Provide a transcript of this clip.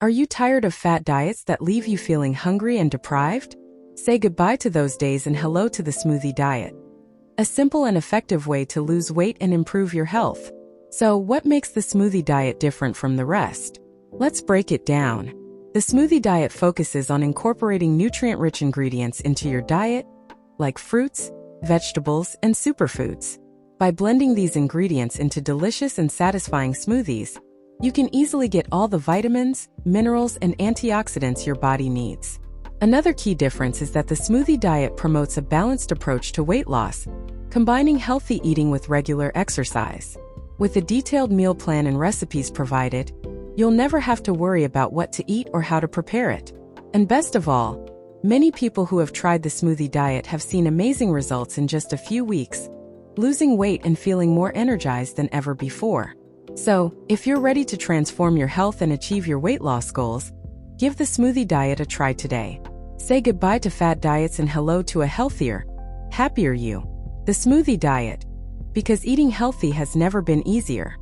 Are you tired of fat diets that leave you feeling hungry and deprived? Say goodbye to those days and hello to the smoothie diet. A simple and effective way to lose weight and improve your health. So, what makes the smoothie diet different from the rest? Let's break it down. The smoothie diet focuses on incorporating nutrient-rich ingredients into your diet, like fruits, vegetables, and superfoods. By blending these ingredients into delicious and satisfying smoothies, you can easily get all the vitamins, minerals, and antioxidants your body needs. Another key difference is that the smoothie diet promotes a balanced approach to weight loss, combining healthy eating with regular exercise. With a detailed meal plan and recipes provided, you'll never have to worry about what to eat or how to prepare it. And best of all, many people who have tried the smoothie diet have seen amazing results in just a few weeks, losing weight and feeling more energized than ever before. So, if you're ready to transform your health and achieve your weight loss goals, give the smoothie diet a try today. Say goodbye to fat diets and hello to a healthier, happier you. The smoothie diet. Because eating healthy has never been easier.